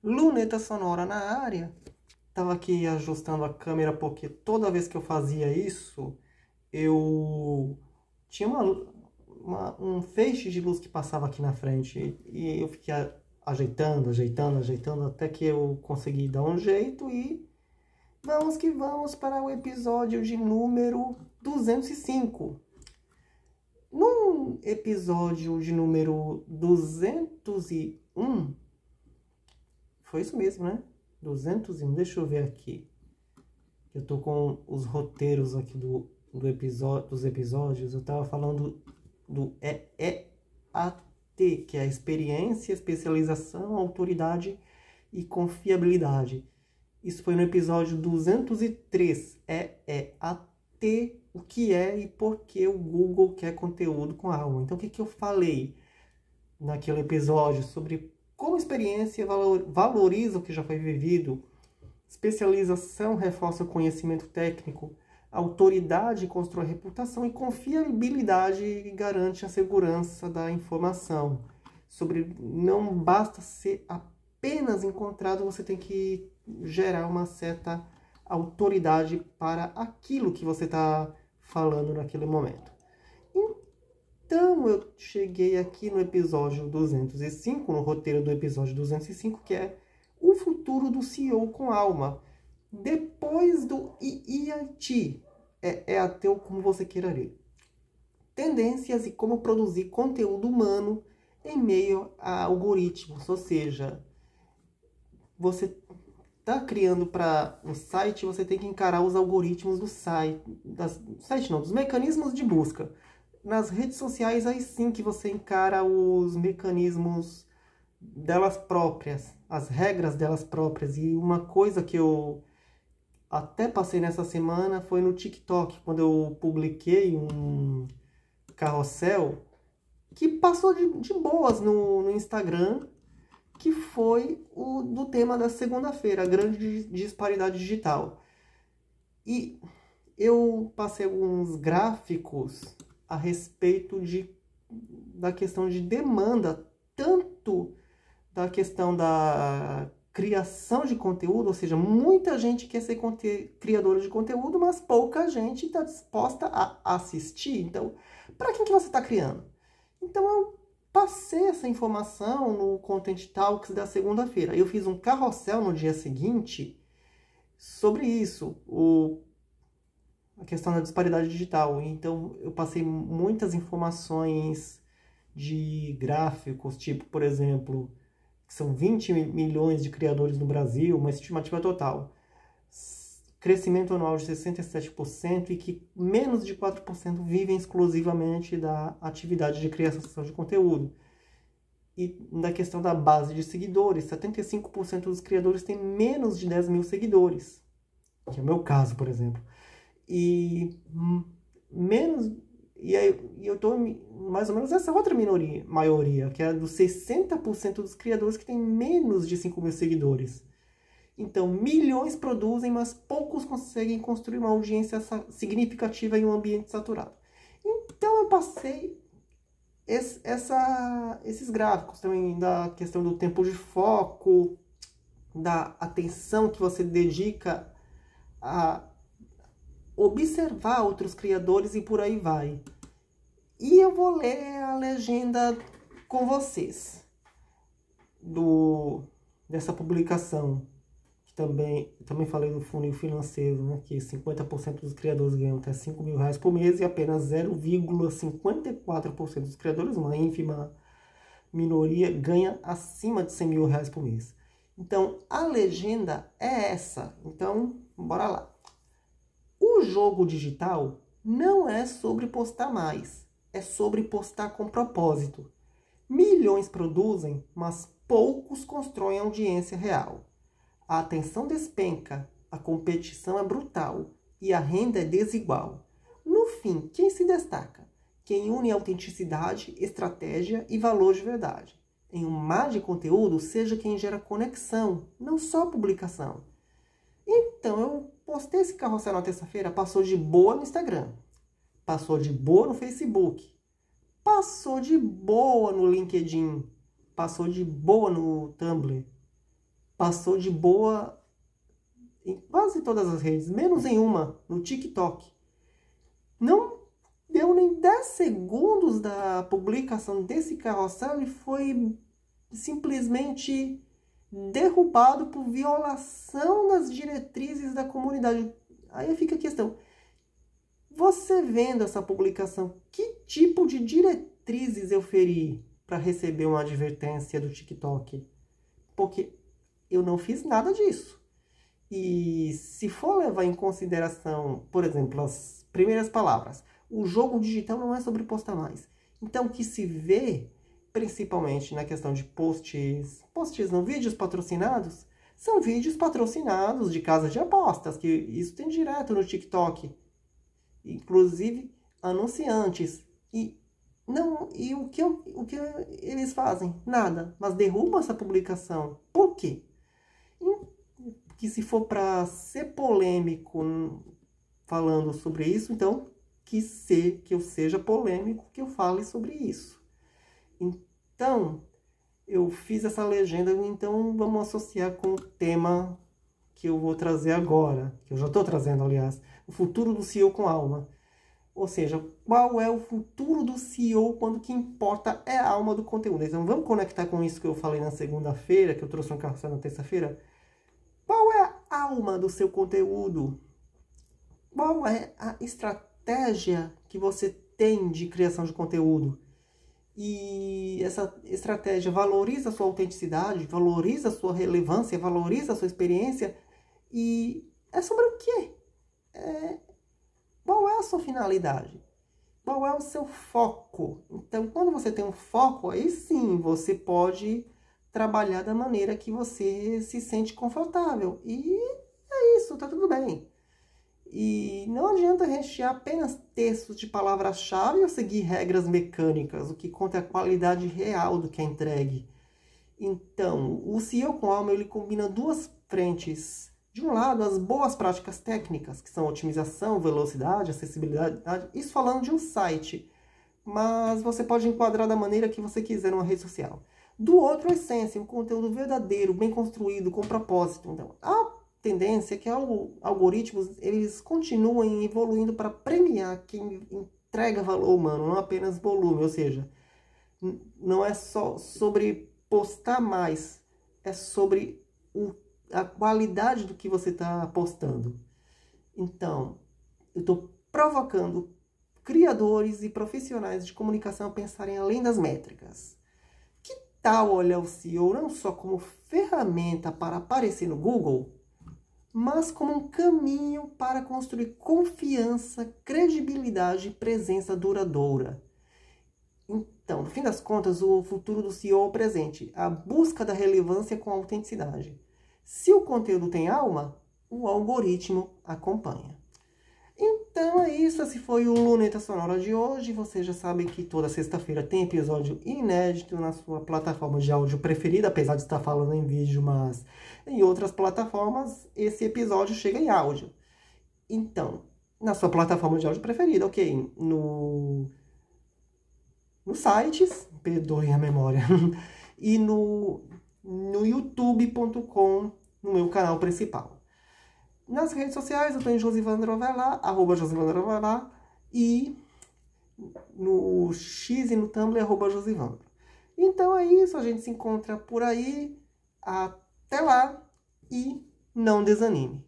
Luneta sonora na área. Tava aqui ajustando a câmera porque toda vez que eu fazia isso, eu tinha um feixe de luz que passava aqui na frente e eu fiquei ajeitando até que eu consegui dar um jeito e vamos que vamos para o episódio de número 205. No episódio de número 201, foi isso mesmo, né? 201, deixa eu ver aqui. Eu tô com os roteiros aqui dos episódios. Eu tava falando do EEAT, que é a experiência, especialização, autoridade e confiabilidade. Isso foi no episódio 203. EEAT, o que é e por que o Google quer conteúdo com alma. Então, o que eu falei naquele episódio sobre como experiência valoriza o que já foi vivido, especialização reforça o conhecimento técnico, autoridade constrói reputação e confiabilidade garante a segurança da informação. Sobre não basta ser apenas encontrado, você tem que gerar uma certa autoridade para aquilo que você está falando naquele momento. Então, eu cheguei aqui no episódio 205, no roteiro do episódio 205, que é o futuro do CEO com alma. Depois do EEAT, EAT ou como você queira ler. Tendências e como produzir conteúdo humano em meio a algoritmos. Ou seja, você está criando para um site, você tem que encarar os algoritmos do site. Dos mecanismos de busca. Nas redes sociais, aí sim que você encara os mecanismos delas próprias, as regras delas próprias. E uma coisa que eu até passei nessa semana foi no TikTok, quando eu publiquei um carrossel que passou de boas no Instagram, que foi o do tema da segunda-feira, a grande disparidade digital. E eu passei alguns gráficos a respeito da questão de demanda, tanto da questão da criação de conteúdo, ou seja, muita gente quer ser criadora de conteúdo, mas pouca gente está disposta a assistir. Então, para quem que você está criando? Então, eu passei essa informação no Content Talks da segunda-feira. Eu fiz um carrossel no dia seguinte sobre isso, a questão da disparidade digital. Então, eu passei muitas informações de gráficos, tipo, por exemplo, que são 20 milhões de criadores no Brasil, uma estimativa total. Crescimento anual de 67% e que menos de 4% vivem exclusivamente da atividade de criação de conteúdo. E na questão da base de seguidores, 75% dos criadores têm menos de 10 mil seguidores, que é o meu caso, por exemplo. E eu estou mais ou menos essa outra maioria, que é dos 60% dos criadores que têm menos de 5 mil seguidores. Então, milhões produzem, mas poucos conseguem construir uma audiência significativa em um ambiente saturado. Então, eu passei esses gráficos também da questão do tempo de foco, da atenção que você dedica a observar outros criadores e por aí vai. E eu vou ler a legenda com vocês dessa publicação, que também falei do funil financeiro, né, que 50% dos criadores ganham até 5 mil reais por mês e apenas 0,54% dos criadores, uma ínfima minoria, ganha acima de 100 mil reais por mês. Então, a legenda é essa. Então, bora lá. O jogo digital não é sobre postar mais, é sobre postar com propósito. Milhões produzem, mas poucos constroem audiência real. A atenção despenca, a competição é brutal e a renda é desigual. No fim, quem se destaca? Quem une autenticidade, estratégia e valor de verdade. Em um mar de conteúdo, seja quem gera conexão, não só publicação. Então, eu postei esse carrossel na terça-feira, passou de boa no Instagram, passou de boa no Facebook, passou de boa no LinkedIn, passou de boa no Tumblr, passou de boa em quase todas as redes, menos em uma, no TikTok. Não deu nem 10 segundos da publicação desse carrossel e foi simplesmente derrubado por violação das diretrizes da comunidade. Aí fica a questão. Você vendo essa publicação, que tipo de diretrizes eu feri para receber uma advertência do TikTok? Porque eu não fiz nada disso. E se for levar em consideração, por exemplo, as primeiras palavras, o jogo digital não é sobre postar mais. Então, o que se vê, principalmente na questão de posts não, vídeos patrocinados, são vídeos patrocinados de casas de apostas, que isso tem direto no TikTok. Inclusive, anunciantes. E o que eles fazem? Nada. Mas derrubam essa publicação. Por quê? Que se for para ser polêmico falando sobre isso, então que eu seja polêmico, que eu fale sobre isso. Então, eu fiz essa legenda, então vamos associar com o tema que eu vou trazer agora, que eu já estou trazendo, aliás, o futuro do CEO com alma. Ou seja, qual é o futuro do CEO quando o que importa é a alma do conteúdo. Então vamos conectar com isso que eu falei na segunda-feira, que eu trouxe um carrossel na terça-feira. Qual é a alma do seu conteúdo? Qual é a estratégia que você tem de criação de conteúdo? E essa estratégia valoriza a sua autenticidade, valoriza a sua relevância, valoriza a sua experiência. E é sobre o quê? Qual é a sua finalidade? Qual é o seu foco? Então, quando você tem um foco, aí sim você pode trabalhar da maneira que você se sente confortável. E é isso, tá tudo bem. E não adianta rechear apenas textos de palavra-chave ou seguir regras mecânicas. O que conta é a qualidade real do que é entregue. Então, o CEO com alma, ele combina duas frentes. De um lado, as boas práticas técnicas, que são otimização, velocidade, acessibilidade. Isso falando de um site. Mas você pode enquadrar da maneira que você quiser numa rede social. Do outro, a essência, um conteúdo verdadeiro, bem construído, com propósito. Então, a tendência é que algoritmos eles continuem evoluindo para premiar quem entrega valor humano, não apenas volume. Ou seja, não é só sobre postar mais, é sobre a qualidade do que você está postando. Então, eu estou provocando criadores e profissionais de comunicação a pensarem além das métricas. Que tal olhar o CEO não só como ferramenta para aparecer no Google, mas como um caminho para construir confiança, credibilidade e presença duradoura? Então, no fim das contas, o futuro do CEO é o presente, a busca da relevância com autenticidade. Se o conteúdo tem alma, o algoritmo acompanha. Então é isso, esse foi o Luneta Sonora de hoje. Você já sabe que toda sexta-feira tem episódio inédito na sua plataforma de áudio preferida, apesar de estar falando em vídeo, mas em outras plataformas esse episódio chega em áudio. Então, na sua plataforma de áudio preferida, ok? Nos sites, perdoem a memória, e no youtube.com, no meu canal principal. Nas redes sociais, eu estou em Josivandro Avelar, @Josivandro Avelar, e no X e no Tumblr, @Josivandro. Então é isso, a gente se encontra por aí. Até lá e não desanime.